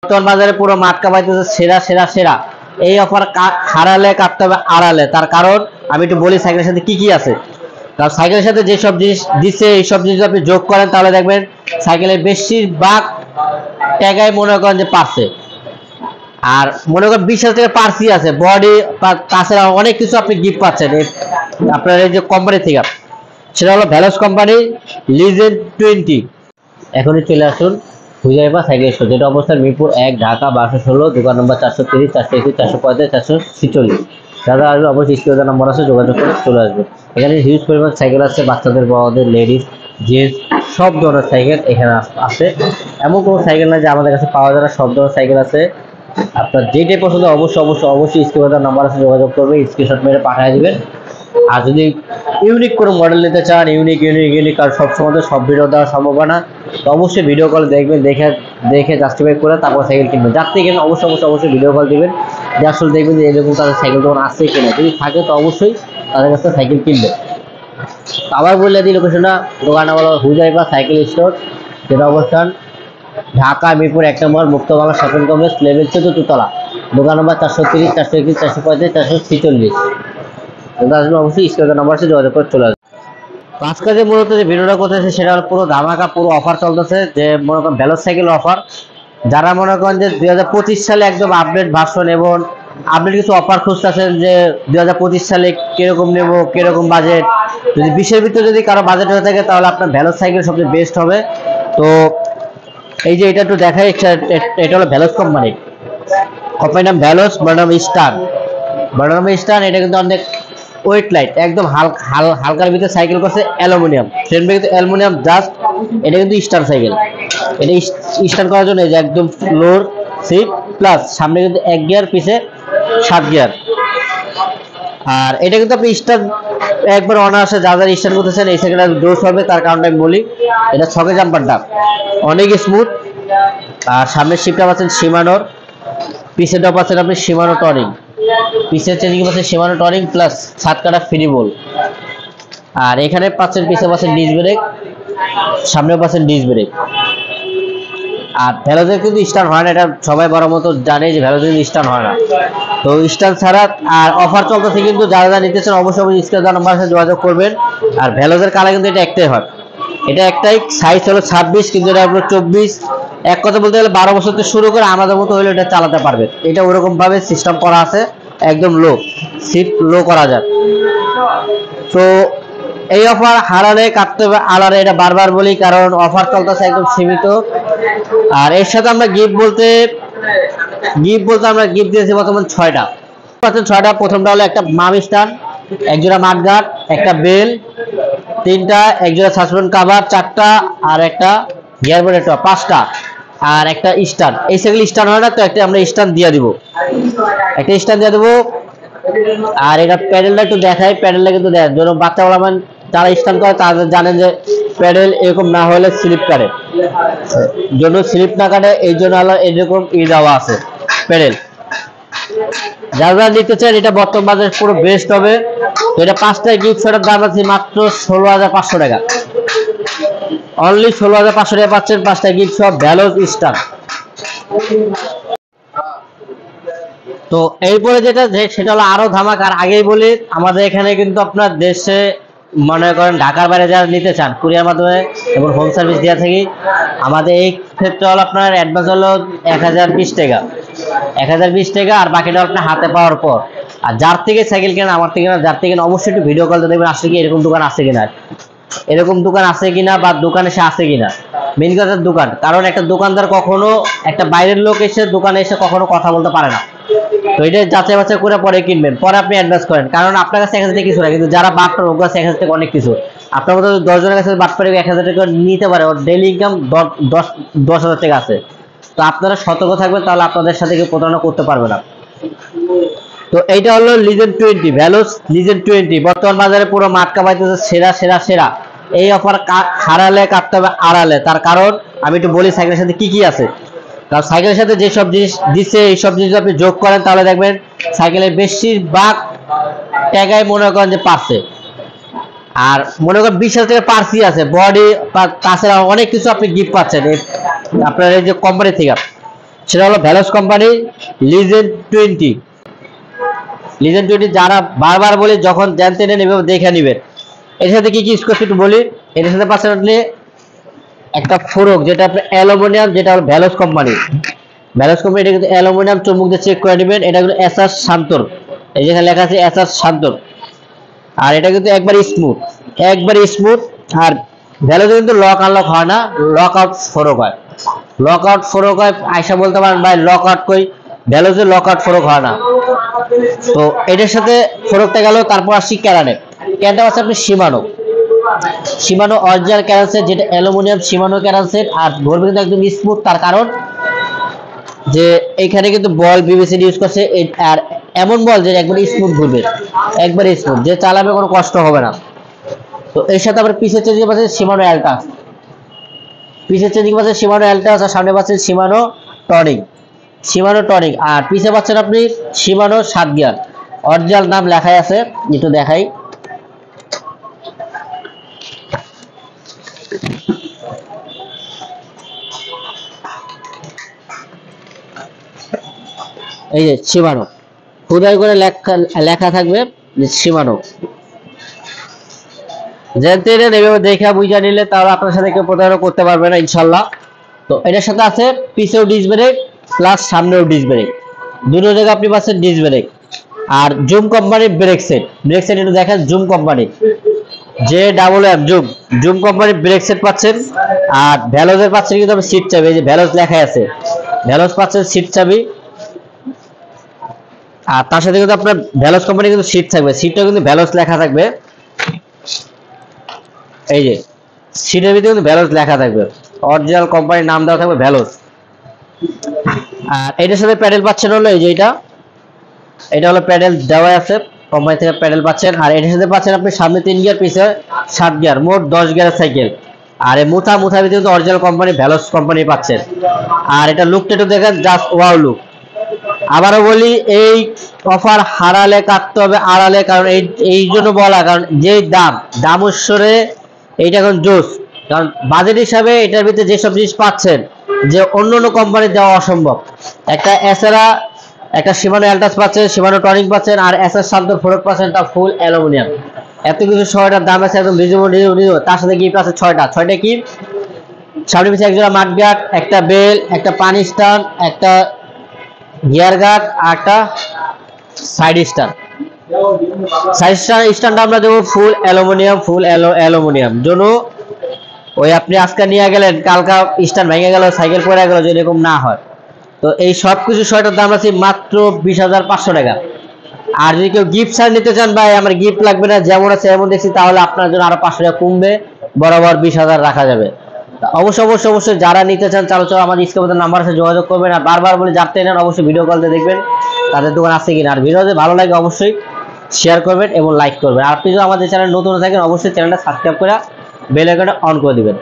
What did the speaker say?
বর্তমান বাজারে পুরো মাঠ কাঁপাইতেছে সেরা সেরা সেরা। এই অফার হারালে কাটতে হবে আড়ালে। তার কারণ আমি একটু বলি সাইকেলের সাথে কি কি আছে। কারণ সাইকেলের সাথে যেসব জিনিস দিচ্ছে এইসব জিনিস আপনি যোগ করেন তাহলে দেখবেন সাইকেলের বেশিরভাগ টাকায় মনে করেন যে পাচ্ছে। আর মনে করেন 20,000 টাকা পার্সি আছে, বডি তাছাড়া অনেক কিছু আপনি গিফট পাচ্ছেন আপনার এই যে কোম্পানি থেকে। সেটা হলো ভ্যালস কোম্পানি লিজেন্ড 20। এখনই চলে আসুন হুজাইফা সাইকেল স্টোর, যেটা অবস্থান মিরপুর 1, ঢাকা 1216, দোকান নম্বর 430, 421, 435, 446। যারা আসবে অবশ্যই স্ক্রিনে নম্বর আছে, যোগাযোগ করে চলে আসবে। এখানে হিউজ পরিমাণ সাইকেল আছে, বাচ্চাদের, বড়দের, লেডিস, জেন্টস সব ধরনের সাইকেল এখানে আছে। এমন কোনো সাইকেল না যে আমাদের কাছে পাওয়া যায় না, সব ধরনের সাইকেল আছে। আপনার যেটাই পছন্দ অবশ্যই অবশ্যই অবশ্যই স্ক্রিনে নাম্বার আছে, যোগাযোগ করবে, স্ক্রিনশট মেরে পাঠিয়ে দিবেন। আর যদি ইউনিক কোনো মডেল নিতে চান, ইউনিক কারণ সবসময় সব ভিডিও দেওয়া সম্ভব না, তো অবশ্যই ভিডিও কল দেখবেন, দেখে জাস্টিফাই করে তারপর সাইকেল কিনবেন। যার থেকে কিনবেন অবশ্যই ভিডিও কল দিবেন, যে আসলে দেখবেন যে এরকম তাদের সাইকেল দোকান আছে কিনা। যদি থাকে তো অবশ্যই তাদের কাছে সাইকেল কিনবেন। আবার বললে দিই লোকেশনটা, দোকানটা হলো হুজাইফা সাইকেল স্টোর, যেটা অবস্থান ঢাকা মিরপুর 1 নম্বর মুক্তবাংলা শপিং কমপ্লেক্স, লেভেল 4 তলা, দোকান নম্বর 430, 421, 435, 446। অবশ্যই স্ক্রিনে নাম্বার আছে, যোগাযোগ করে চলে আসবে। আজকে যে মূলত যে ভিডিওটা করতেছে সেটা হলো পুরো ধামাকা, পুরো অফার চলতেছে। যে মনে করেন ভ্যালস সাইকেল অফার, যারা মনে করেন যে 2025 সালে একদম আপডেট ভার্সন এবং আপডেট কিছু অফার খুঁজতেছেন, যে 2025 সালে কিরকম নেব, কিরকম বাজেট, যদি 20-এর ভিতরে যদি কারো বাজেট হয়ে থাকে তাহলে আপনার ভ্যালস সাইকেল সবচেয়ে বেস্ট হবে। তো এই যে এটা একটু দেখাই, এটা হলো ভ্যালস কোম্পানির নাম ভ্যালস, বনাম স্টান। এটা কিন্তু অনেক ওয়েট লাইট, একদম হালকার ভিতরে সাইকেল করছে, অ্যালুমিনিয়াম ফ্রেম কিন্তু অ্যালুমিনিয়াম জাস্ট। এটা কিন্তু স্টার সাইকেল, এটা স্টার করার জন্য এই যে একদম ফ্লোর সিট প্লাস সামনে কিন্তু 1 গিয়ার, পিছে 7 গিয়ার। আর এটা কিন্তু আপনি স্টার একবার অনায়াসে যা স্টার করতেছেন এই সাইকেলটা ডোজ হবে। তার কারণটা আমি বলি, এটা ছকে জাম্পারটা অনেক স্মুথ। আর সামনের শিপটা পাচ্ছেন শিমানোর, পিছেরটা পাচ্ছেন আপনি শিমানো টনিং, পিছের চেঞ্জিং পাচ্ছেন শিমানো টনিং প্লাস 7 কাটা ফ্রি বল। আর এখানে পাচ্ছেন পিছে পাচ্ছেন ডিস্ক ব্রেক, সামনে পাচ্ছেন ডিস্ক ব্রেক। আর ভ্যালোজের কিন্তু স্টার্ট হয় না, এটা সবাই বড় মতো জানে যে ভ্যালোজের কিন্তু স্টার্ট হয় না। তো স্টার্ট ছাড়া আর অফার চলতেছে, কিন্তু যারা নিতে চান অবশ্যই স্ক্রিনে নাম্বার সাথে যোগাযোগ করবেন। আর ভ্যালোজের কালার কিন্তু এটা একটাই হয়, এটা একটাই সাইজ হলো 26, কিন্তু এটা হলো 24। এক কথা বলতে গেলে 12 বছর থেকে শুরু করে আমাদের মতো হলে এটা চালাতে পারবে। এটা ওরকম ভাবে সিস্টেম করা আছে, একদম লো সিট লো করা যায়। তো এই অফার হারালে কাটতে হবে আলারে, এটা বারবার বলি কারণ অফার চলতেছে একদম সীমিত। আর এর সাথে আমরা গিফট বলতে আমরা গিফট দিয়েছি বর্তমান 6টা। প্রথমটা হলো একটা মাম স্ট্যান্ড, একজোড়া মাঠগার্ড, একটা বেল, 3টা, একজোড়া সাসপেন্ড কাভার 4টা, আর একটা গিয়ার মনিটর 5টা, আর একটা স্ট্যান্ড। এই সাইকেল স্ট্যান্ড হয় না, তো একটা আমরা স্ট্যান্ড দিয়ে দিব, একটা স্ট্যান্ড দিয়ে দেবো। আর এটা প্যাডেলটা একটু দেখাই, প্যাডেলটা কিন্তু দেন যখন বাচ্চা বলা যারা স্ট্যান্ড করে তারা জানেন যে প্যাডেল এরকম না হলে স্লিপ কাটে, জন্য স্লিপ না কাটে এই জন্য হলো এরকম দেওয়া আছে প্যাডেল। যারা নিতে চান এটা বর্তমান বাজারে পুরো বেস্ট হবে। তো এটা 5টা গিফট সেটার দাম আছে মাত্র 16,500 টাকা, অনলি 16,500 টাকা পাচ্ছেন 5টা গিফট সব ভ্যালস স্টার। তো এরপরে যেটা সেটা হলো আরো ধামাক। আর আগেই বলি আমাদের এখানে কিন্তু আপনার দেশে মনে করেন ঢাকার বাইরে যারা নিতে চান কুরিয়ার মাধ্যমে এবং হোম সার্ভিস দেওয়া থাকি। আমাদের এই ক্ষেত্রে হলো আপনার অ্যাডভান্স হলো 1020 টাকা, 1020 টাকা, আর বাকিটা আপনার হাতে পাওয়ার পর। আর যার থেকে সাইকেল কেনা, আমার থেকে না, যার থেকে কেনা অবশ্যই একটু ভিডিও কল দেখবেন আসলে কি এরকম দোকান আছে কিনা, বা দোকানে সে আছে কিনা। মেন কথা দোকান, কারণ একটা দোকানদার কখনো একটা বাইরের লোক এসে দোকানে এসে কখনো কথা বলতে পারে না। তো এটা যাচাই বাছাই করে পরে কিনবেন, পরে আপনি অ্যাডভান্স করেন, কারণ আপনার কাছে 1000 টাকা কিছু না, কিন্তু যারা বাটপার ওর কাছে 1000 টাকা অনেক কিছু। আপনার মতো 10 জনের কাছে বাটপারে 1000 টাকা নিতে পারে, ওর ডেইলি ইনকাম 10,000 টাকা আছে। তো আপনারা সতর্ক থাকবেন, তাহলে আপনাদের সাথে কেউ প্রতারণা করতে পারবে না। তো এইটা হলো লিজেন্ড 20, ভ্যালস লিজেন্ড 20, বর্তমান বাজারে পুরো মাঠ কাঁপাইতেছে সেরা সেরা সেরা। এই অফার হারালে কাটতে হবে আড়ালে। তার কারণ আমি একটু বলি সাইকেলের সাথে কি কি আছে। কারণ সাইকেলের সাথে যেসব জিনিস দিচ্ছে এইসব জিনিস আপনি যোগ করেন তাহলে দেখবেন সাইকেলের বেশিরভাগ টাকায় মনে করেন যে পাচ্ছে। আর মনে করেন 20,000 টাকা পার্সি আছে, বডি তাছাড়া অনেক কিছু আপনি গিফট পাচ্ছেন আপনার এই যে কোম্পানি থেকে। সেটা হলো ভ্যালস কোম্পানি লিজেন্ড 20। লিজেন্ড 20 যারা বারবার বলি যখন জানতে নেন এভাবে দেখে নেবেন। এর সাথে কি কি ইউজ করছে একটু বলি। এর সাথে পাচ্ছেন আপনি একটা ফোরক, যেটা আপনার অ্যালুমিনিয়াম, যেটা হলো ভ্যালস কোম্পানি। ভ্যালস কোম্পানি এটা কিন্তু অ্যালুমিনিয়াম, চুম্বক দিয়ে চেক করে নেবেন। এটা কিন্তু এসআর শান্তর, এই যেখানে লেখা আছে এসআর শান্তর। আর এটা কিন্তু একবারে স্মুথ, একবারে স্মুথ। আর ভ্যালসে কিন্তু লক আনলক হয় না, লক আউট ফোরক হয়। লক আউট ফোরক হয়, আয়সা বলতে পারেন ভাই লক আউট কই, ভ্যালসে লক আউট ফোরক হয় না। তো এটার সাথে ফোরকটা গেল। তারপর আসছি ক্যারানে। ক্যারানটা আছে আপনি সীমানো, সীমানো অরিজিনাল ক্যারান সেট, যেটা অ্যালুমিনিয়াম সীমানো ক্যারান সেট। আর ঘুরবে কিন্তু একদম স্মুথ, তার কারণ যে এখানে কিন্তু বল বিবিসি ইউজ করছে। আর এমন বল যে একবারে স্মুথ ঘুরবে, একবারে স্মুথ, যে চালাবে কোনো কষ্ট হবে না। তো এর সাথে আবার পিছের চেঞ্জিং পাচ্ছে সীমানো অ্যালটাস, পিছের চেঞ্জিং পাচ্ছে সীমানো অ্যালটাস, আর সামনে পাচ্ছেন সীমানো টনিক, সীমানো টনিক। আর পিছে পাচ্ছেন আপনি সীমানো 7 গিয়ার, অরিজিনাল নাম লেখাই আছে, একটু দেখাই। এই যে সীমানো, খোদাই করে লেখা থাকবে সীমানো। জানতে নেন এভাবে দেখে বুঝা নিলে তাহলে আপনার সাথে কেউ প্রতারণা করতে পারবে না ইনশাল্লাহ। তো এটার সাথে আছে পিছেও ডিস্ক ব্রেক প্লাস সামনেও ডিস্ক ব্রেক, দুটো জায়গায় আপনি পাচ্ছেন ডিস্ক ব্রেক। আর জুম কোম্পানির ব্রেক সেট, ব্রেক সেট একটু দেখেন, জুম কোম্পানি যে ডাবল এম জুম, জুম কোম্পানির ব্রেক সেট পাচ্ছেন। আর ভ্যালসের পাচ্ছেন কিন্তু আপনি সিট চাবি, এই যে ভ্যালস লেখা আছে, ভ্যালস পাচ্ছেন সিট চাবি। আর তার সাথে কিন্তু আপনার ভ্যালস কোম্পানি কিন্তু সিট থাকবে, সিটটা কিন্তু ভ্যালস লেখা থাকবে। এই যে সিটের ভিতরে কিন্তু ভ্যালস লেখা থাকবে, অরিজিনাল কোম্পানির নাম দেওয়া থাকবে ভ্যালস। আর এটার সাথে প্যাডেল পাচ্ছেন হলো এই যে এটা হলো প্যাডেল দেওয়া আছে, কোম্পানি থেকে প্যাডেল পাচ্ছেন। আর এটার সাথে পাচ্ছেন আপনি সামনে 3 গিয়ার, পিছে 7 গিয়ার, মোট 10 গিয়ারের সাইকেল। আর এই মুথা ভিতরে কিন্তু অরিজিনাল কোম্পানি ভ্যালস কোম্পানি পাচ্ছেন। আর এটা লুকটা একটু দেখেন, জাস্ট ওয়াও লুক। আবারও বলি, এই অফার হারালে কাটতে হবে আড়ালে, কারণ এই জন্য বলা, কারণ যে দাম ঐশ্বরে এইটা এখন জোস। কারণ বাজেট হিসাবে এটার ভিতরে যেসব জিনিস পাচ্ছেন যে অন্য অন্য কোম্পানির দেওয়া অসম্ভব। একটা এসেরা, একটা সীমানো অ্যালটাস পাচ্ছেন, সীমানো টনিক পাচ্ছেন, আর এসএস শান্তর ফোরক পাচ্ছেন, তা ফুল অ্যালুমিনিয়াম। এত কিছু 6টার দাম আছে একদম রিজনেবল। তার সাথে গিফট আছে 6টা কি, সামনে পিছিয়ে একজোড়া মাঠগার্ড, একটা বেল, একটা পানি স্টান, একটা গিয়ার গার্ড, আর একটা সাইড স্টান। স্ট্যান্ডটা আমরা দেবো ফুল অ্যালুমিনিয়াম, ফুল অ্যালুমিনিয়াম জন্য। ওই আপনি আজকে নিয়ে গেলেন, কালকা স্ট্যান্ড ভেঙে গেল, সাইকেল পড়ে গেল, যদি এরকম না হয়। তো এই সব কিছু 6টার দাম আছে মাত্র 20,500 টাকা। আর যদি কেউ গিফট ছাড় নিতে চান, ভাই আমার গিফট লাগবে না, যেমন আছে এমন দেখছি, তাহলে আপনার জন্য আরো 500 টাকা কমবে, বরাবর 20,000 রাখা যাবে। অবশ্যই যারা নিতে চান চালো আমাদের স্ক্রিনে নাম্বার আছে, যোগাযোগ করবেন। আর বারবার বলে যাতে নেন অবশ্যই ভিডিও কল দিয়ে দেখবেন তাদের দোকান আছে কিনা। আর ভিডিও যদি ভালো লাগে অবশ্যই শেয়ার করবেন এবং লাইক করবেন। আর আপনি যদি আমাদের চ্যানেল নতুন থাকেন অবশ্যই চ্যানেলটা সাবস্ক্রাইব করে বেল আইকনটা অন করে দিবেন।